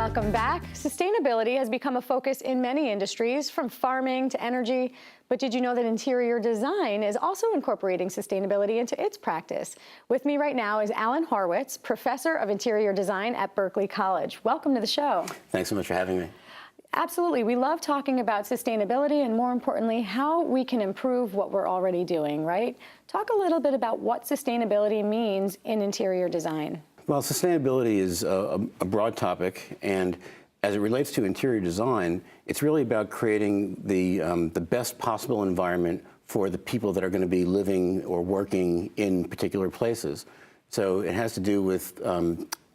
Welcome back. Sustainability has become a focus in many industries, from farming to energy. But did you know that interior design is also incorporating sustainability into its practice? With me right now is Alan Horwitz, Professor of Interior Design at Berkeley College. Welcome to the show. Thanks so much for having me. Absolutely. We love talking about sustainability and, more importantly, how we can improve what we're already doing, right? Talk a little bit about what sustainability means in interior design. Well, sustainability is a broad topic, and as it relates to interior design, it's really about creating the best possible environment for the people that are going to be living or working in particular places. So it has to do with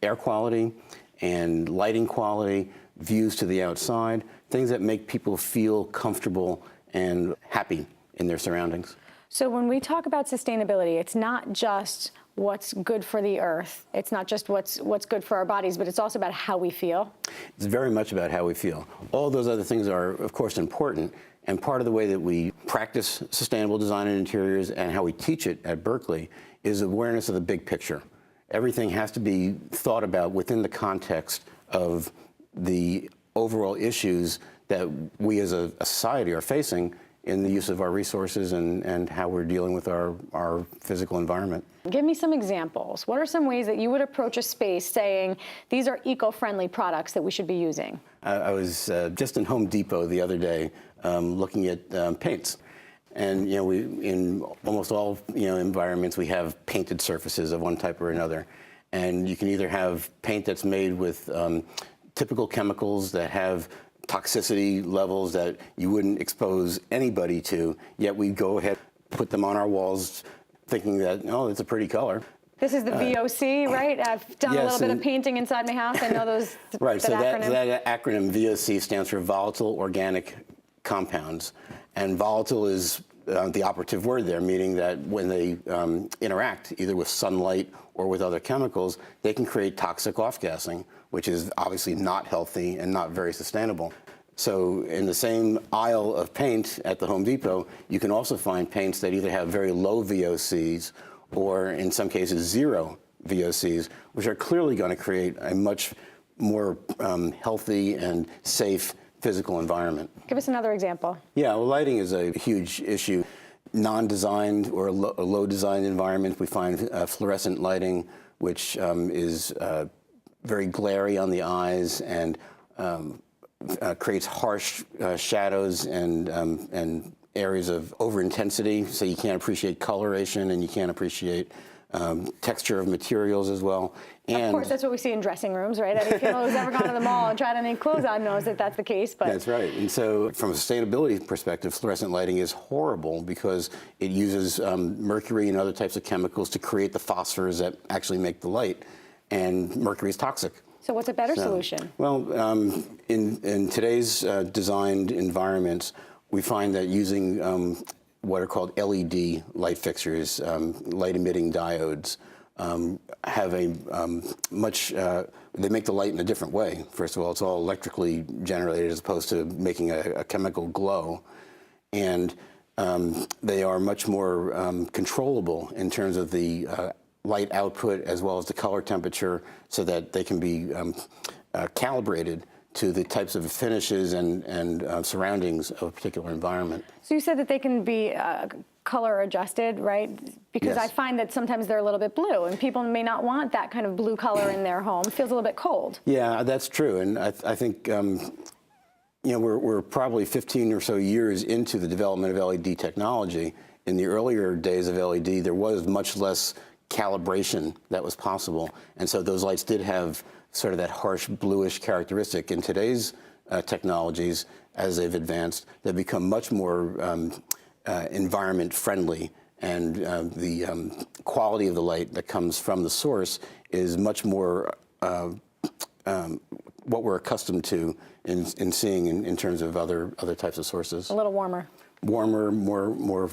air quality and lighting quality, views to the outside, things that make people feel comfortable and happy in their surroundings. So when we talk about sustainability, it's not just what's good for the earth. It's not just what's good for our bodies, but it's also about how we feel. It's very much about how we feel. All those other things are, of course, important, and part of the way that we practice sustainable design in interiors and how we teach it at Berkeley is awareness of the big picture. Everything has to be thought about within the context of the overall issues that we as a society are facing in the use of our resources and how we're dealing with our physical environment. Give me some examples. What are some ways that you would approach a space saying, these are eco-friendly products that we should be using? I was just in Home Depot the other day looking at paints. And we, in almost all environments, we have painted surfaces of one type or another. And you can either have paint that's made with typical chemicals that have toxicity levels that you wouldn't expose anybody to, yet we go ahead, put them on our walls thinking that, oh, it's a pretty color. This is the VOC, right? I've done a little bit of painting inside my house. I know those. Right, so that acronym VOC stands for volatile organic compounds. And volatile is the operative word there, meaning that when they interact either with sunlight or with other chemicals, they can create toxic off-gassing, which is obviously not healthy and not very sustainable. So in the same aisle of paint at the Home Depot, you can also find paints that either have very low VOCs or in some cases zero VOCs, which are clearly going to create a much more healthy and safe physical environment. Give us another example. Yeah, well, lighting is a huge issue. Non-designed or low-designed environments, we find fluorescent lighting, which is very glary on the eyes and creates harsh shadows and areas of over-intensity, so you can't appreciate coloration and you can't appreciate texture of materials as well. And of course, that's what we see in dressing rooms, right? Anyone who's ever gone to the mall and tried any clothes on knows that that's the case. But that's right. And so from a sustainability perspective, fluorescent lighting is horrible because it uses mercury and other types of chemicals to create the phosphors that actually make the light. And mercury is toxic. So what's a better solution? Well, in today's designed environments, we find that using what are called LED light fixtures, light-emitting diodes, have a they make the light in a different way. First of all, it's all electrically generated as opposed to making a chemical glow. And they are much more controllable in terms of the light output as well as the color temperature so that they can be calibrated to the types of finishes and surroundings of a particular environment. So you said that they can be color adjusted, right? Because yes. I find that sometimes they're a little bit blue, and people may not want that kind of blue color in their home. It feels a little bit cold. Yeah, that's true, and I think we're probably 15 or so years into the development of LED technology. In the earlier days of LED, there was much less calibration that was possible, and so those lights did have sort of that harsh bluish characteristic. In today's technologies, as they've advanced, they've become much more environment friendly, and the quality of the light that comes from the source is much more what we're accustomed to in seeing in terms of other types of sources. A little warmer. Warmer, more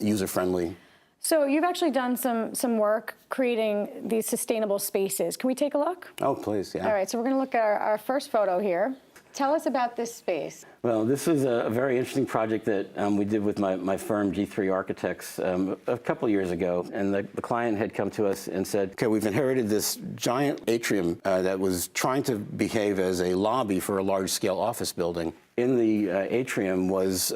user-friendly. So you've actually done some work creating these sustainable spaces. Can we take a look? Oh, please, yeah. All right, so we're going to look at our first photo here. Tell us about this space. Well, this is a very interesting project that we did with my firm, G3 Architects, a couple years ago. And the client had come to us and said, okay, we've inherited this giant atrium that was trying to behave as a lobby for a large-scale office building. In the atrium was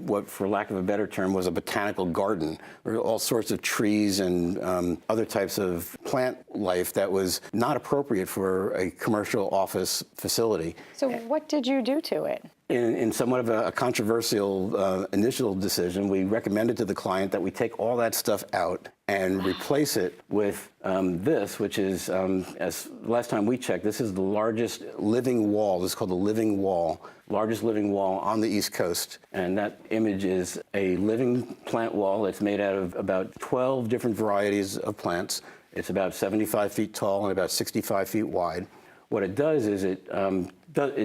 what, for lack of a better term, was a botanical garden. There were all sorts of trees and other types of plant life that was not appropriate for a commercial office facility. So what did you do to it? In somewhat of a controversial initial decision, we recommended to the client that we take all that stuff out and replace it with this, which is, as last time we checked, this is the largest living wall. This is called the living wall, largest living wall on the East Coast. And that image is a living plant wall that's made out of about 12 different varieties of plants. It's about 75 feet tall and about 65 feet wide. What it does is it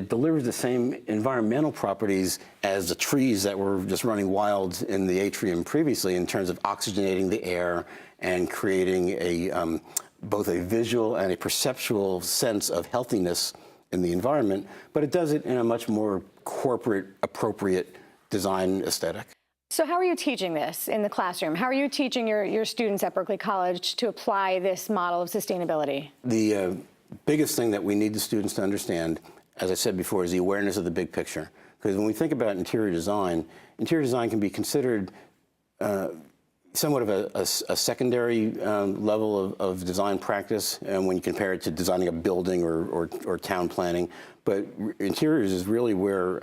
delivers the same environmental properties as the trees that were just running wild in the atrium previously, in terms of oxygenating the air and creating both a visual and a perceptual sense of healthiness in the environment, but it does it in a much more corporate, appropriate design aesthetic. So how are you teaching this in the classroom? How are you teaching your students at Berkeley College to apply this model of sustainability? The biggest thing that we need the students to understand, as I said before, is the awareness of the big picture. Because when we think about interior design can be considered somewhat of a secondary level of design practice when you compare it to designing a building or town planning. But interiors is really where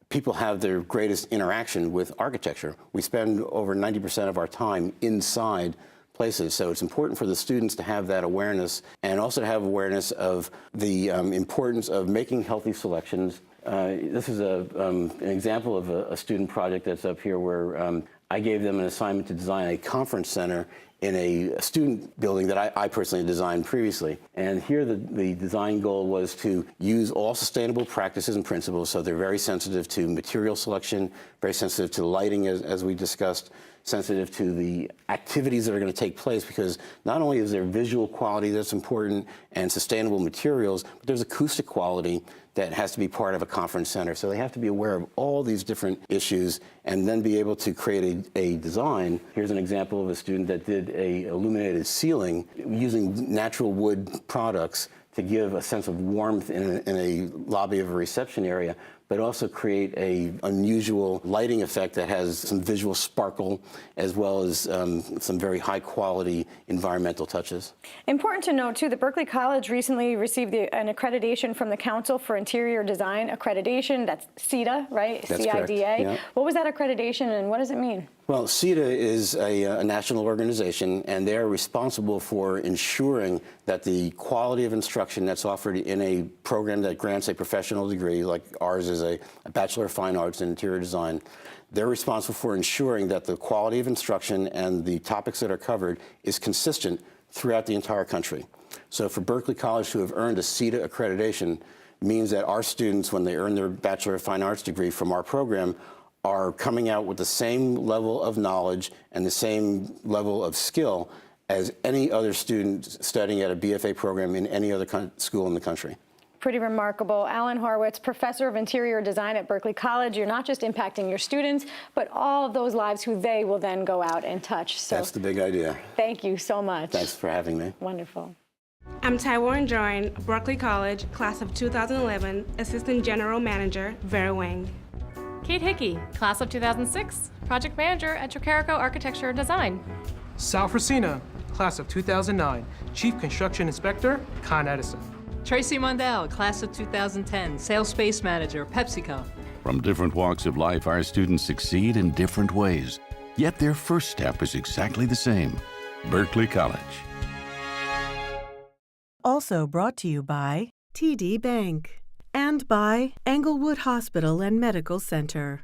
people have their greatest interaction with architecture. We spend over 90% of our time inside places. So it's important for the students to have that awareness, and also to have awareness of the importance of making healthy selections. This is an example of a student project that's up here where I gave them an assignment to design a conference center in a student building that I personally designed previously. And here the design goal was to use all sustainable practices and principles, so they're very sensitive to material selection, very sensitive to lighting, as we discussed, sensitive to the activities that are going to take place, because not only is there visual quality that's important and sustainable materials, but there's acoustic quality that has to be part of a conference center. So they have to be aware of all these different issues and then be able to create a design. Here's an example of a student that did a illuminated ceiling using natural wood products to give a sense of warmth in a lobby of a reception area, but also create an unusual lighting effect that has some visual sparkle, as well as some very high-quality environmental touches. Important to note, too, that Berkeley College recently received an accreditation from the Council for Interior Design Accreditation. That's CIDA, right? That's CIDA. correct. Yeah. What was that accreditation, and what does it mean? Well, CIDA is a national organization, and they're responsible for ensuring that the quality of instruction that's offered in a program that grants a professional degree, like ours is a Bachelor of Fine Arts in Interior Design, they're responsible for ensuring that the quality of instruction and the topics that are covered is consistent throughout the entire country. So for Berkeley College to have earned a CIDA accreditation means that our students, when they earn their Bachelor of Fine Arts degree from our program, are coming out with the same level of knowledge and the same level of skill as any other student studying at a BFA program in any other school in the country. Pretty remarkable. Alan Horwitz, Professor of Interior Design at Berkeley College. You're not just impacting your students, but all of those lives who they will then go out and touch. So that's the big idea. Thank you so much. Thanks for having me. Wonderful. I'm Taiwan Join, Berkeley College, class of 2011, Assistant General Manager, Vera Wang. Kate Hickey, class of 2006, Project Manager at Trocarico Architecture and Design. Sal Frasina, class of 2009, Chief Construction Inspector, Con Edison. Tracy Mondale, class of 2010, Sales Space Manager, PepsiCo. From different walks of life, our students succeed in different ways. Yet their first step is exactly the same. Berkeley College. Also brought to you by TD Bank and by Englewood Hospital and Medical Center.